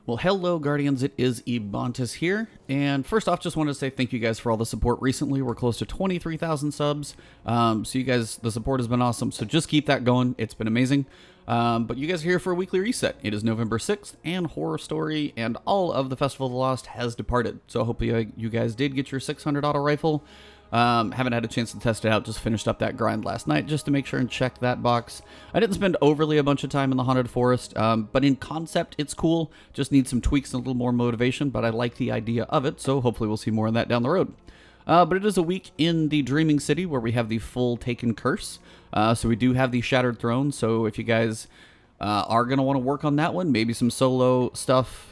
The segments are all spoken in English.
Well, hello, Guardians. It is Ebontis here. And first off, just wanted to say thank you guys for all the support recently. We're close to 23,000 subs. So you guys, the support has been awesome. So just keep that going. It's been amazing. But you guys are here for a weekly reset. It is November 6th, and Horror Story and all of the Festival of the Lost has departed. So hopefully you guys did get your 600 auto rifle. Haven't had a chance to test it out, just finished up that grind last night just to make sure and check that box. I didn't spend overly a bunch of time in the Haunted Forest, but in concept it's cool, just need some tweaks and a little more motivation, but I like the idea of it, so hopefully we'll see more of that down the road. But it is a week in the Dreaming City where we have the full Taken Curse, so we do have the Shattered Throne, so if you guys are going to want to work on that one, maybe some solo stuff,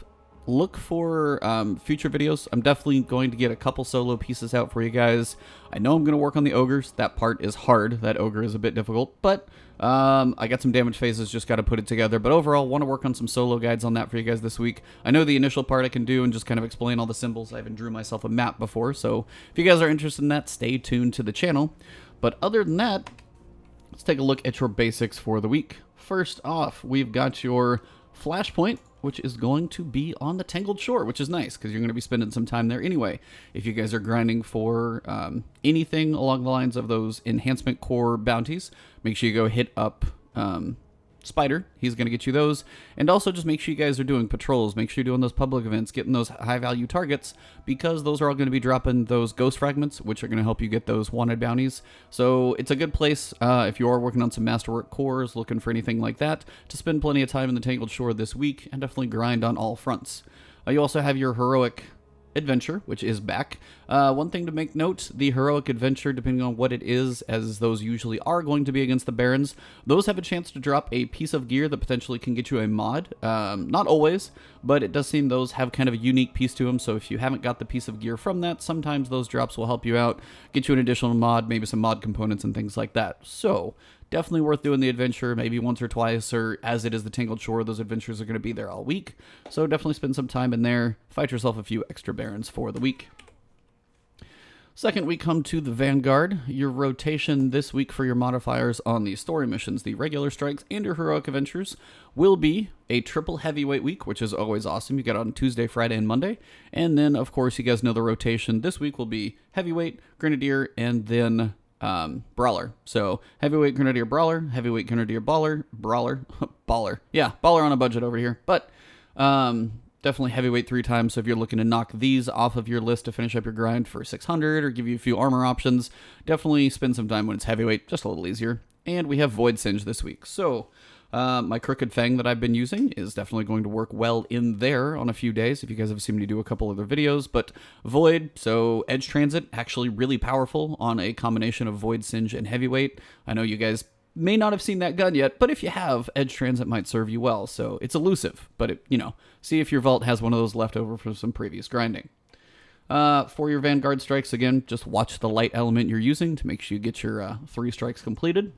look for future videos. I'm definitely going to get a couple solo pieces out for you guys. I know I'm going to work on the ogres. That part is hard. That ogre is a bit difficult, but I got some damage phases, just got to put it together. But overall, want to work on some solo guides on that for you guys this week. I know the initial part I can do and just kind of explain all the symbols. I haven't drew myself a map before, so if you guys are interested in that, stay tuned to the channel. But other than that, let's take a look at your basics for the week. First off, we've got your Flashpoint, which is going to be on the Tangled Shore, which is nice because you're going to be spending some time there anyway. If you guys are grinding for anything along the lines of those enhancement core bounties, make sure you go hit up Spider. He's going to get you those. And also just make sure you guys are doing patrols. Make sure you're doing those public events, getting those high value targets, because those are all going to be dropping those ghost fragments, which are going to help you get those wanted bounties. So it's a good place if you are working on some masterwork cores, looking for anything like that, to spend plenty of time in the Tangled Shore this week and definitely grind on all fronts. You also have your heroic adventure, which is back. One thing to make note, the heroic adventure, depending on what it is, as those usually are going to be against the barons, those have a chance to drop a piece of gear that potentially can get you a mod. Not always, but it does seem those have kind of a unique piece to them, so if you haven't got the piece of gear from that, sometimes those drops will help you out, get you an additional mod, maybe some mod components and things like that. So definitely worth doing the adventure, maybe once or twice, or as it is the Tangled Shore, those adventures are going to be there all week. So definitely spend some time in there, fight yourself a few extra barons for the week. Second, we come to the Vanguard. Your rotation this week for your modifiers on the story missions, the regular strikes, and your heroic adventures will be a triple heavyweight week, which is always awesome. You get on Tuesday, Friday, and Monday. And then, of course, you guys know the rotation this week will be heavyweight, grenadier, and then brawler. So heavyweight grenadier brawler, heavyweight grenadier brawler, baller. Yeah, baller on a budget over here. But definitely heavyweight 3 times. So if you're looking to knock these off of your list to finish up your grind for 600 or give you a few armor options, definitely spend some time when it's heavyweight, just a little easier. And we have Void Singe this week. So my Crooked Fang that I've been using is definitely going to work well in there on a few days, if you guys have seen me do a couple other videos. But Void, so Edge Transit, actually really powerful on a combination of Void Singe and Heavyweight. I know you guys may not have seen that gun yet, but if you have, Edge Transit might serve you well. So it's elusive, but see if your vault has one of those left over from some previous grinding. For your Vanguard strikes, again, just watch the light element you're using to make sure you get your 3 strikes completed.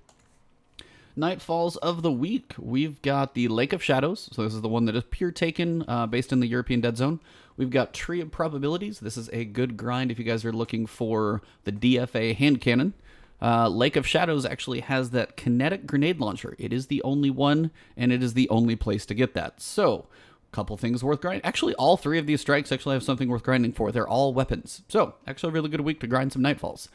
Nightfalls of the week, we've got the Lake of Shadows, so this is the one that is pure Taken, based in the European Dead Zone. We've got Tree of Probabilities. This is a good grind if you guys are looking for the D.F.A hand cannon. Lake of Shadows actually has that kinetic grenade launcher. It is the only one, and it is the only place to get that. So, a couple things worth grinding. Actually, all 3 of these strikes actually have something worth grinding for. They're all weapons. So, actually a really good week to grind some Nightfalls.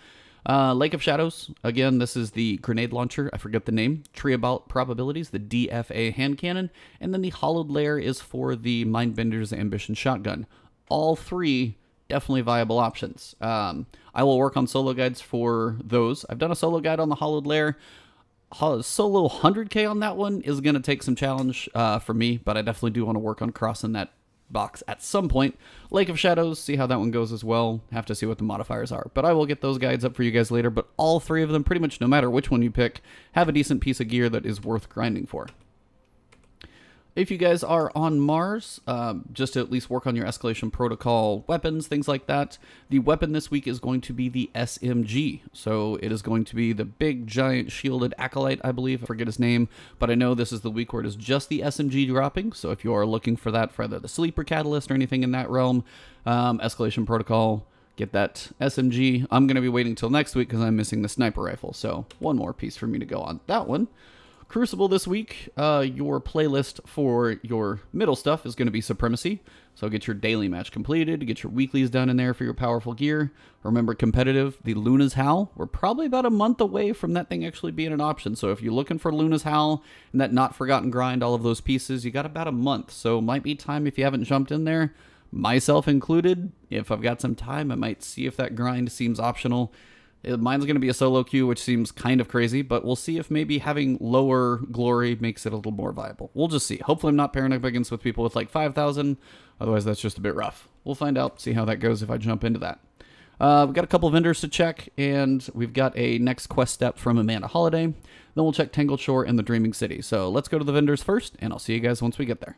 Lake of Shadows, again, this is the grenade launcher, I forget the name, Tree of Probabilities, the D.F.A hand cannon, and then the Hollowed Lair is for the Mindbender's Ambition shotgun. All 3 definitely viable options. I will work on solo guides for those. I've done a solo guide on the Hollowed Lair. Solo 100k on that one is going to take some challenge for me, but I definitely do want to work on crossing that box at some point. Lake of Shadows, see how that one goes as well. Have to see what the modifiers are, but I will get those guides up for you guys later. But all 3 of them, pretty much no matter which one you pick, have a decent piece of gear that is worth grinding for. If you guys are on Mars, just to at least work on your Escalation Protocol weapons, things like that, the weapon this week is going to be the SMG. So it is going to be the big, giant, shielded Acolyte, I believe. I forget his name, but I know this is the week where it is just the SMG dropping. So if you are looking for that for either the Sleeper Catalyst or anything in that realm, Escalation Protocol, get that SMG. I'm going to be waiting till next week because I'm missing the Sniper Rifle. So one more piece for me to go on that one. Crucible this week, your playlist for your middle stuff is going to be Supremacy. So get your daily match completed, get your weeklies done in there for your powerful gear. Remember, competitive, the Luna's Howl. We're probably about a month away from that thing actually being an option. So if you're looking for Luna's Howl and that Not Forgotten Grind, all of those pieces, you got about a month. So might be time if you haven't jumped in there, myself included. If I've got some time, I might see if that grind seems optional. Mine's going to be a solo queue, which seems kind of crazy, but we'll see if maybe having lower glory makes it a little more viable. We'll just see. Hopefully I'm not pairing up against with people with like 5,000. Otherwise, that's just a bit rough. We'll find out, see how that goes if I jump into that. We've got a couple vendors to check, and we've got a next quest step from Amanda Holiday. Then we'll check Tangled Shore and the Dreaming City. So let's go to the vendors first, and I'll see you guys once we get there.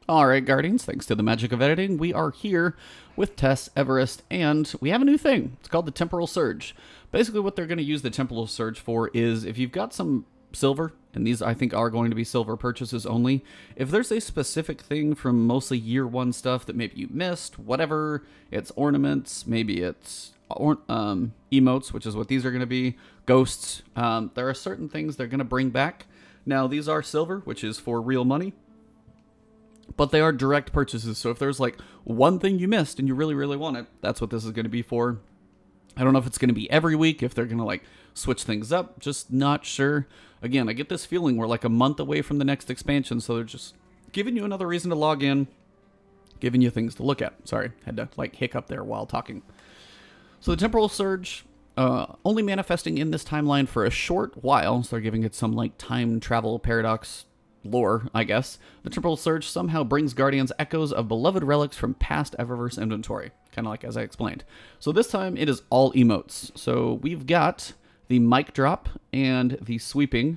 Alright, Guardians, thanks to the magic of editing, we are here with Tess, Everest, and we have a new thing. It's called the Temporal Surge. Basically, what they're going to use the Temporal Surge for is if you've got some silver, and these I think are going to be silver purchases only, if there's a specific thing from mostly year one stuff that maybe you missed, whatever, it's ornaments, maybe it's emotes, which is what these are going to be, ghosts, there are certain things they're going to bring back. Now, these are silver, which is for real money. But they are direct purchases, so if there's like one thing you missed and you really, really want it, that's what this is going to be for. I don't know if it's going to be every week, if they're going to like switch things up, just not sure. Again, I get this feeling we're like a month away from the next expansion, so they're just giving you another reason to log in, giving you things to look at. Sorry, had to like hiccup there while talking. So the Temporal Surge, only manifesting in this timeline for a short while, so they're giving it some like time travel paradox lore, I guess. The Temporal Surge somehow brings Guardians echoes of beloved relics from past Eververse inventory, kind of like as I explained. So this time it is all emotes. So we've got the mic drop and the sweeping.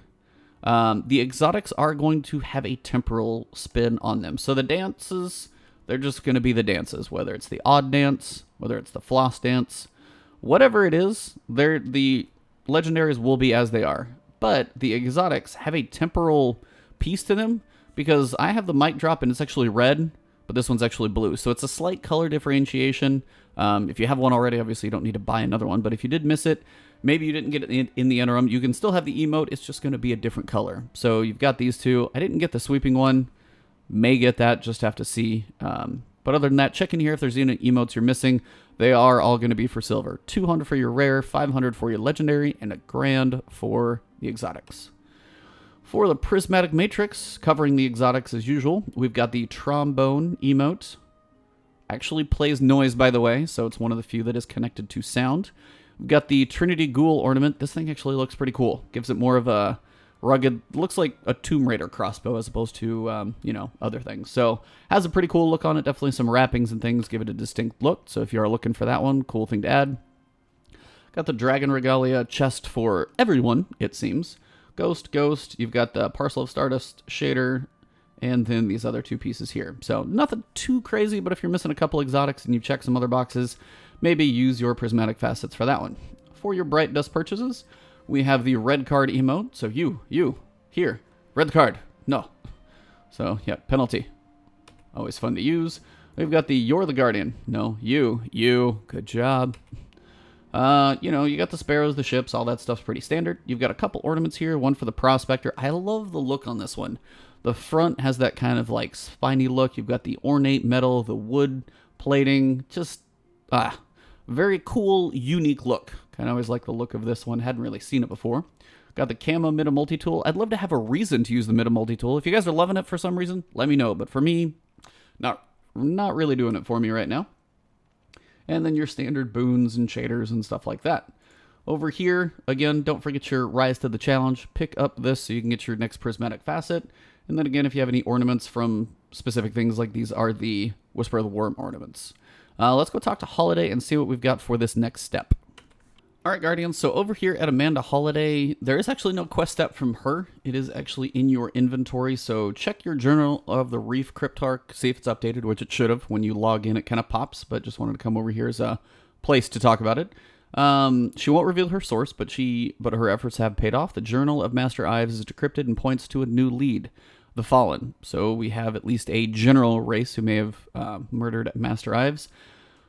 The exotics are going to have a temporal spin on them. So the dances, they're just going to be the dances, whether it's the odd dance, whether it's the floss dance, whatever it is, the legendaries will be as they are. But the exotics have a temporal piece to them, because I have the mic drop and it's actually red, but this one's actually blue. So it's a slight color differentiation. If you have one already, obviously you don't need to buy another one, but if you did miss it, maybe you didn't get it in the interim, you can still have the emote, it's just going to be a different color. So you've got these two. I didn't get the sweeping one, may get that, just have to see. But other than that, check in here if there's any emotes you're missing. They are all going to be for silver. 200 for your rare, 500 for your legendary, and $1,000 for the exotics. For the Prismatic Matrix, covering the exotics as usual, we've got the Trombone emote. Actually plays noise, by the way, so it's one of the few that is connected to sound. We've got the Trinity Ghoul ornament. This thing actually looks pretty cool. Gives it more of a rugged, looks like a Tomb Raider crossbow as opposed to, other things. So, has a pretty cool look on it. Definitely some wrappings and things give it a distinct look. So if you are looking for that one, cool thing to add. Got the Dragon Regalia chest for everyone, it seems. Ghost, you've got the Parcel of Stardust shader, and then these other two pieces here. So nothing too crazy, but if you're missing a couple exotics and you've checked some other boxes, maybe use your Prismatic Facets for that one. For your Bright Dust purchases, we have the red card emote. So you, here, red card, no. So yeah, penalty. Always fun to use. We've got the You're the Guardian. No, you, good job. You got the sparrows, the ships, all that stuff's pretty standard. You've got a couple ornaments here, one for the Prospector. I love the look on this one. The front has that kind of like spiny look. You've got the ornate metal, the wood plating, just, very cool, unique look. Kind of always like the look of this one. Hadn't really seen it before. Got the Camo Mida Multi-Tool. I'd love to have a reason to use the Mida Multi-Tool. If you guys are loving it for some reason, let me know. But for me, not really doing it for me right now. And then your standard boons and shaders and stuff like that. Over here, again, don't forget your Rise to the Challenge. Pick up this so you can get your next Prismatic Facet. And then again, if you have any ornaments from specific things, like these are the Whisper of the Worm ornaments. Let's go talk to Holiday and see what we've got for this next step. Alright, Guardians, so over here at Amanda Holiday, there is actually no quest step from her. It is actually in your inventory, so check your Journal of the Reef Cryptarch, see if it's updated, which it should have. When you log in, it kind of pops, but just wanted to come over here as a place to talk about it. She won't reveal her source, but her efforts have paid off. The Journal of Master Ives is decrypted and points to a new lead, the Fallen. So we have at least a general race who may have murdered Master Ives.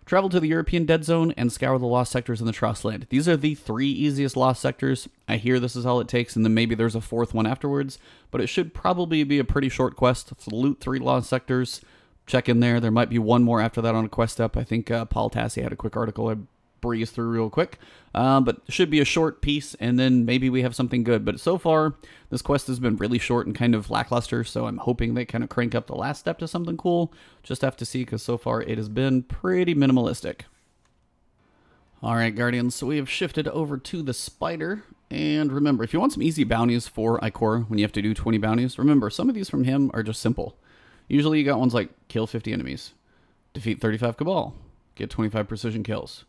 Travel to the European Dead Zone and scour the lost sectors in the Trust Land. These are the 3 easiest lost sectors. I hear this is all it takes, and then maybe there's a 4th one afterwards, but it should probably be a pretty short quest to loot 3 lost sectors. Check in there. There might be one more after that on a quest step. I think Paul Tassi had a quick article I breezed through real quick, but it should be a short piece, and then maybe we have something good. But so far, this quest has been really short and kind of lackluster, so I'm hoping they kind of crank up the last step to something cool. Just have to see, because so far it has been pretty minimalistic. Alright, Guardians, so we have shifted over to the Spider, and remember, if you want some easy bounties for Ikora when you have to do 20 bounties, remember, some of these from him are just simple. Usually you got ones like kill 50 enemies, defeat 35 Cabal, get 25 precision kills,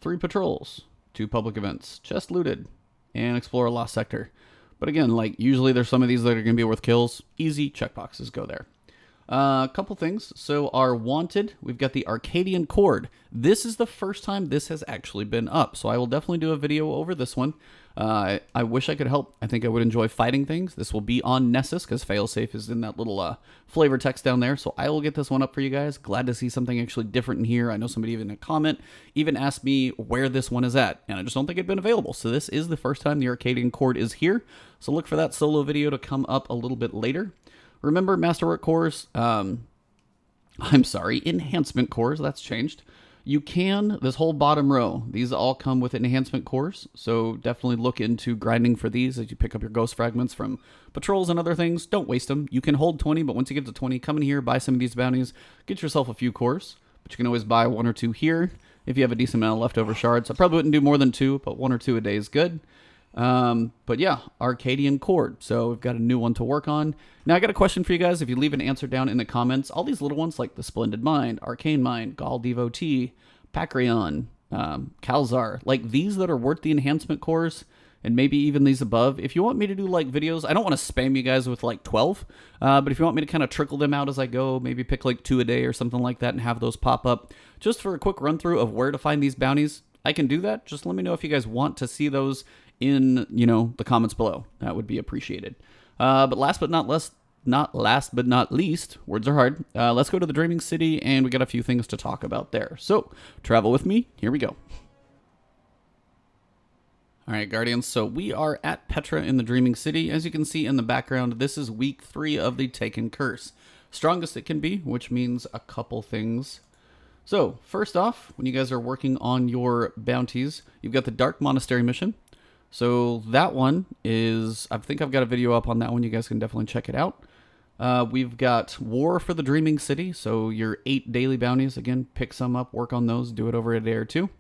3 patrols, 2 public events, chest looted, and explore a lost sector. But again, like, usually there's some of these that are going to be worth kills. Easy checkboxes, go there. A couple things. So our wanted, we've got the Arcadian Cord. This is the first time this has actually been up, so I will definitely do a video over this one. I wish I could help. I think I would enjoy fighting things. This will be on Nessus, because failsafe is in that little flavor text down there, so I will get this one up for you guys. Glad to see something actually different in here. I know somebody even in a comment even asked me where this one is at, and I just don't think it'd been available. So this is the first time the Arcadian Cord is here, so look for that solo video to come up a little bit later. Remember, Masterwork cores, enhancement cores, that's changed. You can, this whole bottom row, these all come with enhancement cores, so definitely look into grinding for these as you pick up your ghost fragments from patrols and other things. Don't waste them. You can hold 20, but once you get to 20, come in here, buy some of these bounties, get yourself a few cores, but you can always buy 1 or 2 here if you have a decent amount of leftover shards. I probably wouldn't do more than 2, but 1 or 2 a day is good. But yeah, Arcadian Cord. So we've got a new one to work on. Now I got a question for you guys. If you leave an answer down in the comments, all these little ones like the Splendid Mind, Arcane Mind, Gaul Devotee, Pacreon, Calzar, like these that are worth the enhancement cores, and maybe even these above. If you want me to do like videos, I don't want to spam you guys with like 12, but if you want me to kind of trickle them out as I go, maybe pick like 2 a day or something like that and have those pop up just for a quick run through of where to find these bounties, I can do that. Just let me know if you guys want to see those in, you know, the comments below. That would be appreciated. But last but not least, words are hard. Let's go to the Dreaming City, and we got a few things to talk about there. So travel with me. Here we go. All right, Guardians. So we are at Petra in the Dreaming City. As you can see in the background, this is week 3 of the Taken Curse. Strongest it can be, which means a couple things. So first off, when you guys are working on your bounties, you've got the Dark Monastery mission. So that one is, I think I've got a video up on that one. You guys can definitely check it out. We've got War for the Dreaming City. So your 8 daily bounties, again, pick some up, work on those, do it over a day or 2.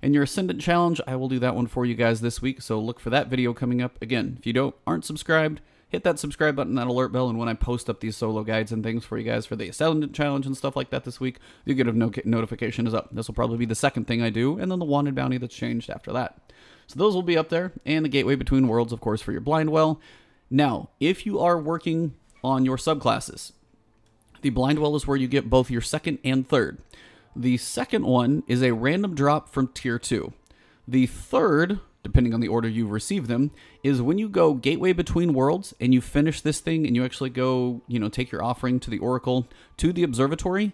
And your Ascendant challenge, I will do that one for you guys this week. So look for that video coming up. Again, if you aren't subscribed, hit that subscribe button, that alert bell, and when I post up these solo guides and things for you guys for the Ascendant challenge and stuff like that this week, you get a notification is up. This will probably be the second thing I do, and then the Wanted bounty that's changed after that. So those will be up there, and the Gateway Between Worlds, of course, for your Blind Well. Now, if you are working on your subclasses, the Blind Well is where you get both your 2nd and 3rd. The 2nd one is a random drop from Tier 2. The 3rd, depending on the order you receive them, is when you go Gateway Between Worlds and you finish this thing and you actually go, take your offering to the Oracle, to the Observatory.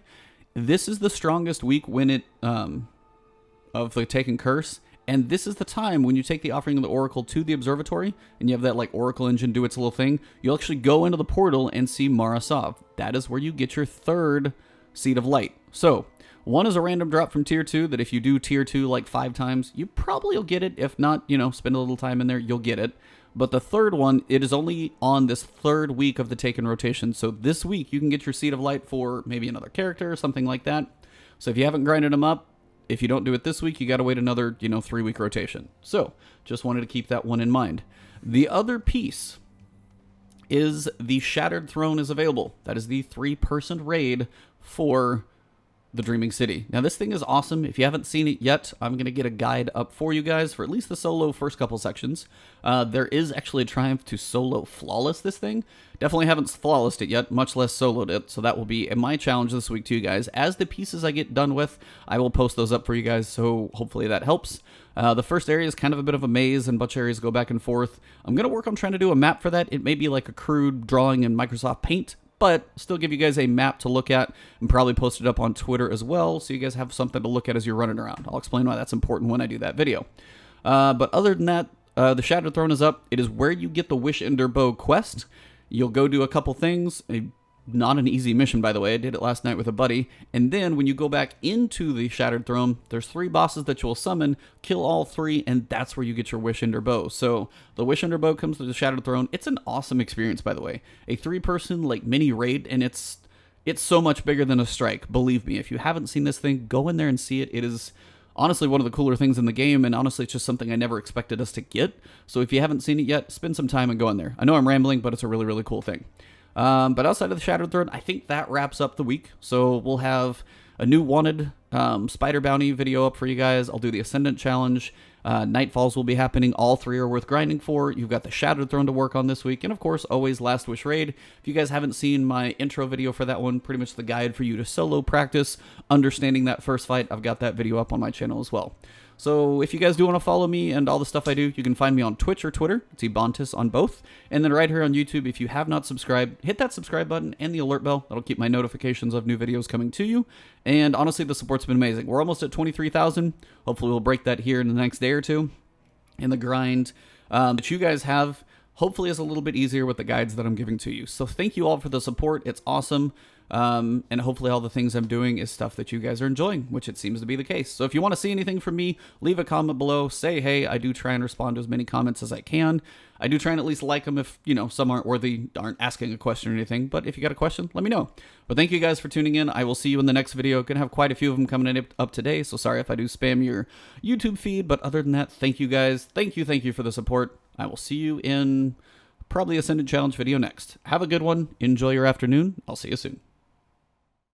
This is the strongest week when it, of the Taken Curse. And this is the time when you take the offering of the Oracle to the Observatory, and you have that like Oracle engine do its little thing, you'll actually go into the portal and see Mara Sov. That is where you get your 3rd Seed of Light. So, one is a random drop from Tier 2 that if you do Tier 2 like 5 times, you probably will get it. If not, spend a little time in there, you'll get it. But the 3rd one, it is only on this 3rd week of the Taken rotation. So this week, you can get your Seed of Light for maybe another character or something like that. So if you haven't grinded them up, if you don't do it this week, you got to wait another, 3-week rotation. So just wanted to keep that one in mind. The other piece is the Shattered Throne is available. That is the 3-person raid for the Dreaming City. Now this thing is awesome. If you haven't seen it yet, I'm going to get a guide up for you guys for at least the solo first couple sections. There is actually a triumph to solo flawless this thing. Definitely haven't flawlessed it yet, much less soloed it, so that will be my challenge this week to you guys. As the pieces I get done with, I will post those up for you guys, so hopefully that helps. The first area is kind of a bit of a maze, and a bunch of areas go back and forth. I'm going to work on trying to do a map for that. It may be like a crude drawing in Microsoft Paint, but still give you guys a map to look at and probably post it up on Twitter as well, so you guys have something to look at as you're running around. I'll explain why that's important when I do that video. But other than that, the Shattered Throne is up. It is where you get the Wish Ender Bow quest. You'll go do a couple things. Not an easy mission, by the way. I did it last night with a buddy. And then when you go back into the Shattered Throne, there's 3 bosses that you'll summon, kill all 3, and that's where you get your Wish Ender Bow. So the Wish Ender Bow comes to the Shattered Throne. It's an awesome experience, by the way. A 3-person like mini raid, and it's so much bigger than a strike. Believe me, if you haven't seen this thing, go in there and see it. It is honestly one of the cooler things in the game, and honestly it's just something I never expected us to get. So if you haven't seen it yet, spend some time and go in there. I know I'm rambling, but it's a really, really cool thing. But outside of the Shattered Throne, I think that wraps up the week. So we'll have a new wanted spider bounty video up for you guys. I'll do the Ascendant challenge. Nightfalls will be happening. All 3 are worth grinding for. You've got the Shattered Throne to work on this week. And of course, always Last Wish Raid. If you guys haven't seen my intro video for that one, pretty much the guide for you to solo practice understanding that first fight, I've got that video up on my channel as well. So if you guys do want to follow me and all the stuff I do, you can find me on Twitch or Twitter. It's Ebontis on both. And then right here on YouTube, if you have not subscribed, hit that subscribe button and the alert bell. That'll keep my notifications of new videos coming to you. And honestly, the support's been amazing. We're almost at 23,000. Hopefully we'll break that here in the next day or two. And the grind that you guys have hopefully is a little bit easier with the guides that I'm giving to you. So thank you all for the support. It's awesome. And hopefully all the things I'm doing is stuff that you guys are enjoying, which it seems to be the case. So if you want to see anything from me, leave a comment below. Say, hey, I do try and respond to as many comments as I can. I do try and at least like them if, you know, some aren't worthy, aren't asking a question or anything. But if you got a question, let me know. But thank you guys for tuning in. I will see you in the next video. Gonna have quite a few of them coming up today. So sorry if I do spam your YouTube feed. But other than that, thank you guys. Thank you for the support. I will see you in probably Ascendant Challenge video next. Have a good one. Enjoy your afternoon. I'll see you soon.